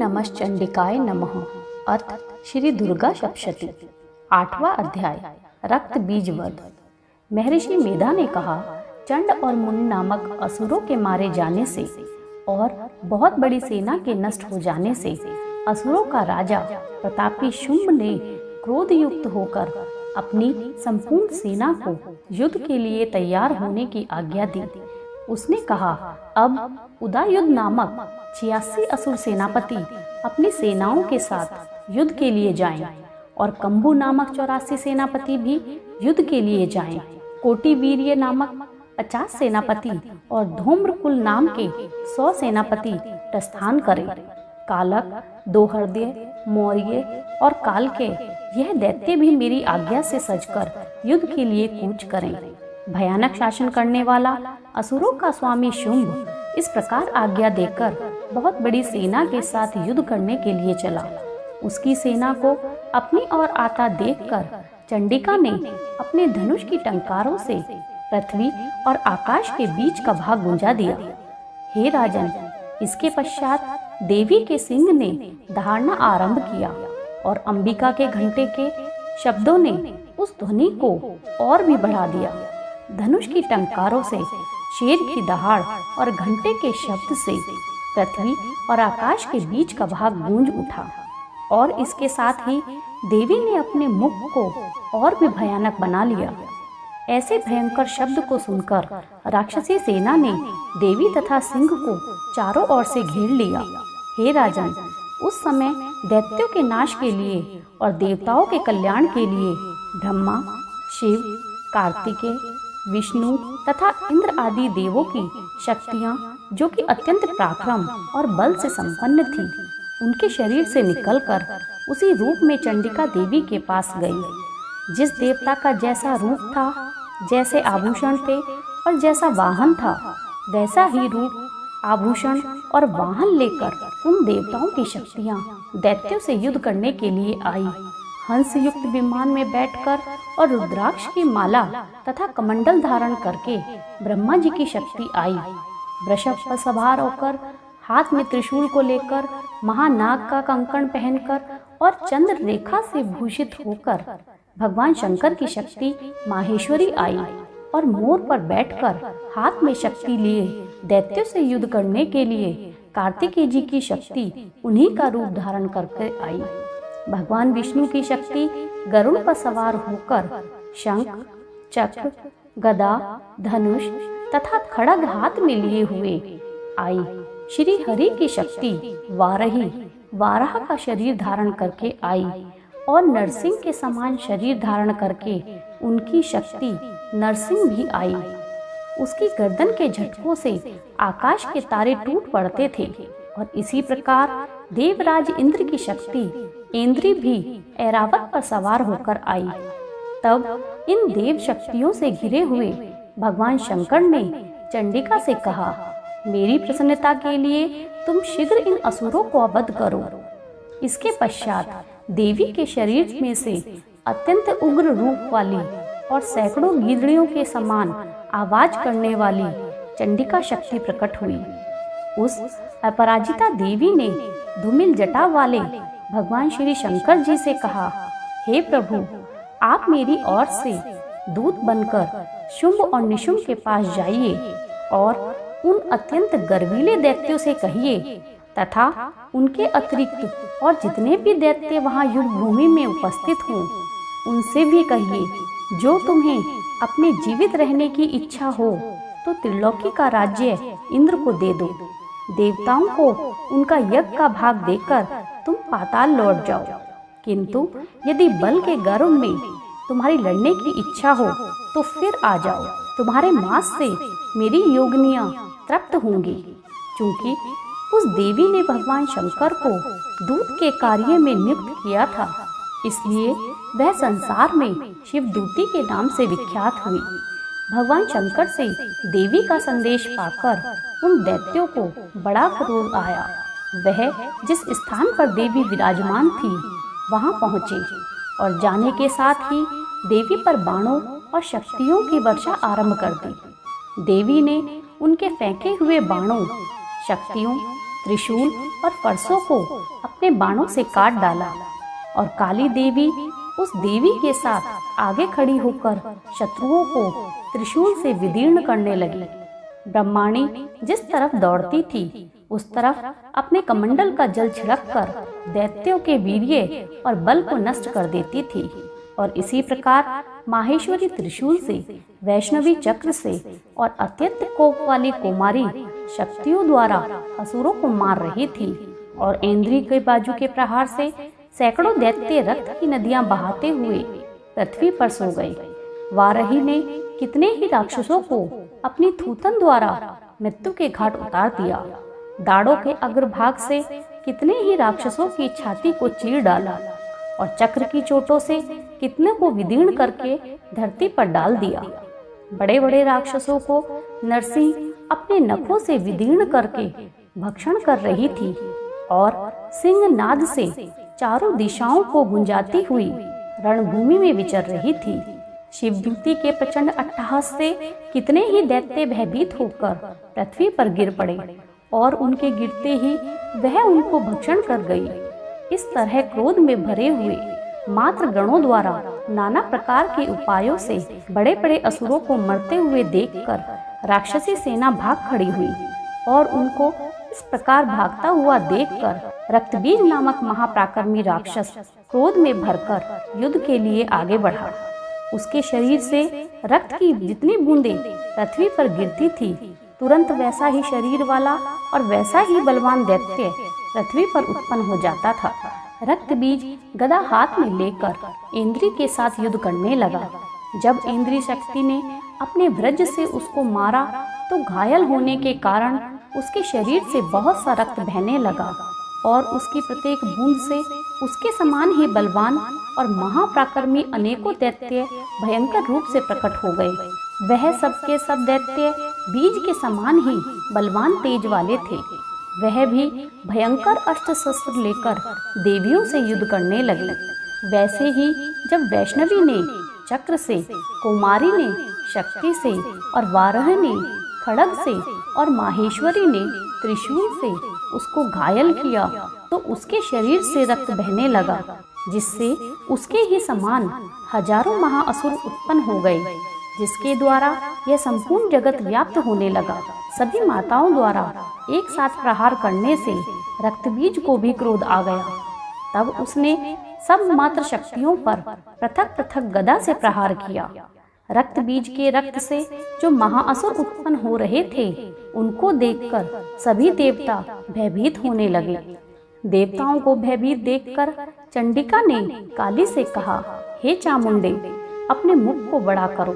नमश्चंडिकाय नमः। अर्थ श्री दुर्गा सप्तशती। 8वां अध्याय रक्त बीज वध। महर्षि मेधा ने कहा, चंड और मुनि नामक असुरों के मारे जाने से और बहुत बड़ी सेना के नष्ट हो जाने से असुरों का राजा प्रतापी शुंभ ने क्रोध युक्त होकर अपनी संपूर्ण सेना को युद्ध के लिए तैयार होने की आज्ञा दी। उसने कहा, अब उदायुध नामक 86 असुर सेनापति अपनी सेनाओं के साथ युद्ध के लिए जाएं और कंबु नामक 84 सेनापति भी युद्ध के लिए जाएं। कोटि वीर्य नामक 50 सेनापति और धूम्रकुल नाम के 100 सेनापति प्रस्थान करें। कालक, दोहृदय, मौर्य और काल के यह दैत्य भी मेरी आज्ञा से सजकर युद्ध के लिए कूच करें। भयानक शासन करने वाला असुरों का स्वामी शुंभ इस प्रकार आज्ञा देकर बहुत बड़ी सेना के साथ युद्ध करने के लिए चला। उसकी सेना को अपनी ओर आता देखकर चंडिका ने अपने धनुष की टंकारों से पृथ्वी और आकाश के बीच का भाग गुंजा दिया। हे राजन, इसके पश्चात देवी के सिंह ने दहाड़ना आरंभ किया और अंबिका के घंटे के शब्दों ने उस ध्वनि को और भी बढ़ा दिया। धनुष की टंकारों से, शेर की दहाड़ और घंटे के शब्द से पृथ्वी और आकाश के बीच का भाग गूंज उठा और इसके साथ ही देवी ने अपने मुख को और भी भयानक बना लिया। ऐसे भयंकर शब्द को सुनकर राक्षसी सेना ने देवी तथा सिंह को चारों ओर से घेर लिया। हे राजन, उस समय दैत्यों के नाश के लिए और देवताओं के कल्याण के लिए ब्रह्मा, शिव, कार्तिकेय, विष्णु तथा इंद्र आदि देवों की शक्तियां, जो कि अत्यंत पराक्रम और बल से संपन्न थी, उनके शरीर से निकलकर उसी रूप में चंडिका देवी के पास गई। जिस देवता का जैसा रूप था, जैसे आभूषण थे और जैसा वाहन था, वैसा ही रूप, आभूषण और वाहन लेकर उन देवताओं की शक्तियां दैत्यों से युद्ध करने के लिए आई। हंस युक्त विमान में बैठकर और रुद्राक्ष की माला तथा कमंडल धारण करके ब्रह्मा जी की शक्ति आई। वृषभ पर सवार होकर, हाथ में त्रिशूल को लेकर, महानाग का कंकण पहनकर और चंद्र रेखा से भूषित होकर भगवान शंकर की शक्ति माहेश्वरी आई और मोर पर बैठकर हाथ में शक्ति लिए दैत्यों से युद्ध करने के लिए कार्तिकेय जी की शक्ति उन्हीं का रूप धारण करके आई। भगवान विष्णु की शक्ति गरुड़ पर सवार होकर शंख, चक्र, गदा, धनुष तथा खड्ग हाथ में लिए हुए आई। श्री हरि की शक्ति वाराही, वाराह का शरीर धारण करके आई और नरसिंह के समान शरीर धारण करके उनकी शक्ति नरसिंह भी आई। उसकी गर्दन के झटकों से आकाश के तारे टूट पड़ते थे और इसी प्रकार देवराज इंद्र की शक्ति इंद्री भी ऐरावत पर सवार होकर आई। तब इन देव शक्तियों से घिरे हुए भगवान शंकर ने चंडिका से कहा, मेरी प्रसन्नता के लिए तुम शीघ्र इन असुरों को वध करो। इसके पश्चात देवी के शरीर में से अत्यंत उग्र रूप वाली और सैकड़ों गीदड़ियों के समान आवाज करने वाली चंडिका शक्ति प्रकट हुई। उस अपराजिता देवी ने धूमिल जटा वाले भगवान श्री शंकर जी से कहा, हे प्रभु, आप मेरी ओर से दूत बनकर शुंभ और निशुंभ के पास जाइए और उन अत्यंत गर्वीले दैत्यों से कहिए तथा उनके अतिरिक्त और जितने भी दैत्य वहां युद्ध भूमि में उपस्थित हों, उनसे भी कहिए, जो तुम्हें अपने जीवित रहने की इच्छा हो तो त्रिलोकी का राज्य इंद्र को दे दो। देवताओं को उनका यज्ञ का भाग देकर तुम पाताल लौट जाओ, किंतु यदि बल के गर्व में तुम्हारी लड़ने की इच्छा हो तो फिर आ जाओ। तुम्हारे मांस से मेरी योगिनियां तृप्त होंगी। क्योंकि उस देवी ने भगवान शंकर को दूत के कार्य में नियुक्त किया था, इसलिए वह संसार में शिवदूती के नाम से विख्यात हुई। भगवान शंकर से देवी का संदेश पाकर उन दैत्यों को बड़ा क्रोध आया। वह जिस स्थान पर देवी विराजमान थी वहां पहुंचे और जाने के साथ ही देवी पर बाणों और शक्तियों की वर्षा आरंभ कर दी। देवी ने उनके फेंके हुए बाणों, शक्तियों, त्रिशूल और परसों को अपने बाणों से काट डाला और काली देवी उस देवी के साथ आगे खड़ी होकर शत्रुओं को त्रिशूल से विदीर्ण करने लगी। ब्रह्माणी जिस तरफ दौड़ती थी उस तरफ अपने कमंडल का जल छिड़ककर दैत्यों के वीर्य और बल को नष्ट कर देती थी और इसी प्रकार माहेश्वरी त्रिशूल से, वैष्णवी चक्र से और अत्यंत कोप वाली कुमारी शक्तियों द्वारा असुरों को मार रही थी और इंद्री के बाजू के प्रहार से सैकड़ों दैत्य रक्त की नदियां बहाते हुए पृथ्वी पर सो गए। वाराही ने कितने ही राक्षसों को अपनी थूथन द्वारा मृत्यु के घाट उतार दिया। दाढ़ों के अग्रभाग से कितने ही राक्षसों की छाती को चीर डाला और चक्र की चोटों से कितने को विदीर्ण करके धरती पर डाल दिया। बड़े बड़े राक्षसों को नरसिंह अपने नखों से विदीर्ण करके भक्षण कर रही थी और सिंह नाद से चारों दिशाओं को गुंजाती हुई रणभूमि में विचर रही थी। शिवदूती के प्रचंड अट्टहास से कितने ही दैत्य भयभीत होकर पृथ्वी पर गिर पड़े और उनके गिरते ही वह उनको भक्षण कर गई। इस तरह क्रोध में भरे हुए मात्र गणों द्वारा नाना प्रकार के उपायों से बड़े बड़े असुरों को मरते हुए देखकर राक्षसी सेना भाग खड़ी हुई और उनको इस प्रकार भागता हुआ देखकर रक्तबीज नामक महापराक्रमी राक्षस क्रोध में भरकर युद्ध के लिए आगे बढ़ा। उसके शरीर से रक्त की जितनी बूंदें पृथ्वी पर गिरती थी, तुरंत वैसा ही शरीर वाला और वैसा ही बलवान दैत्य पृथ्वी पर उत्पन्न हो जाता था। रक्तबीज गदा हाथ में लेकर इंद्री के साथ युद्ध करने लगा। जब इंद्री शक्ति ने अपने वज्र से उसको मारा तो घायल होने के कारण उसके शरीर से बहुत सा रक्त बहने लगा और उसकी प्रत्येक बूंद से उसके समान ही बलवान और महापराक्रमी अनेकों दैत्य भयंकर रूप से प्रकट हो गए। वह सबके सब दैत्य बीज के समान ही बलवान तेज वाले थे। वह भी भयंकर अस्त्र शस्त्र लेकर देवियों से युद्ध करने लगे। वैसे ही जब वैष्णवी ने चक्र से, कुमारी ने शक्ति से और वाराह ने खड्ग से और माहेश्वरी ने त्रिशूल से उसको घायल किया तो उसके शरीर से रक्त बहने लगा, जिससे उसके ही समान हजारों महाअसुर उत्पन्न हो गए, जिसके द्वारा यह संपूर्ण जगत व्याप्त होने लगा। सभी माताओं द्वारा एक साथ प्रहार करने से रक्तबीज को भी क्रोध आ गया। तब उसने सब मात्र शक्तियों पर पृथक पृथक गदा से प्रहार किया। रक्तबीज के रक्त से जो महाअसुर उत्पन्न हो रहे थे उनको देखकर सभी देवता भयभीत होने लगे। देवताओं को भयभीत देखकर चंडिका ने काली से कहा, हे चामुंडे, अपने मुख को बड़ा करो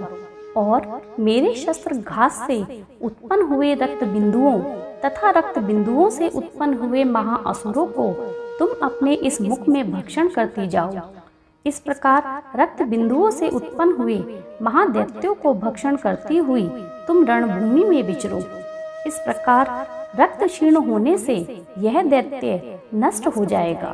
और मेरे शस्त्र घास से उत्पन्न हुए रक्त बिंदुओं तथा रक्त बिंदुओं से उत्पन्न हुए महाअसुरों को तुम अपने इस मुख में भक्षण करती जाओ। इस प्रकार रक्त बिंदुओं से उत्पन्न हुए महादैत्यों को भक्षण करती हुई तुम रणभूमि में विचरो। इस प्रकार रक्त क्षीण होने से यह दैत्य नष्ट हो जाएगा।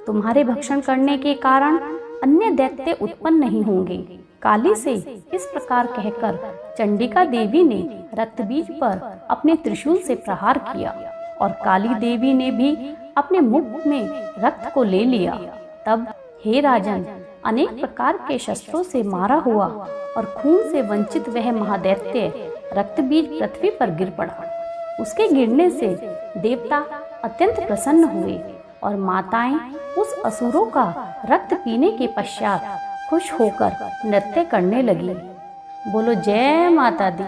तुम्हारे भक्षण करने के कारण अन्य दैत्य उत्पन्न नहीं होंगे। काली से इस प्रकार कहकर चंडिका देवी ने रक्तबीज पर अपने त्रिशूल से प्रहार किया और काली देवी ने भी अपने मुख में रक्त को ले लिया। तब हे राजन, अनेक प्रकार के शस्त्रों से मारा हुआ और खून से वंचित वह महादैत्य रक्तबीज पृथ्वी पर गिर पड़ा। उसके गिरने से देवता अत्यंत प्रसन्न हुए और माताएं उस असुरों का रक्त पीने के पश्चात खुश होकर नृत्य करने लगी। बोलो जय माता दी।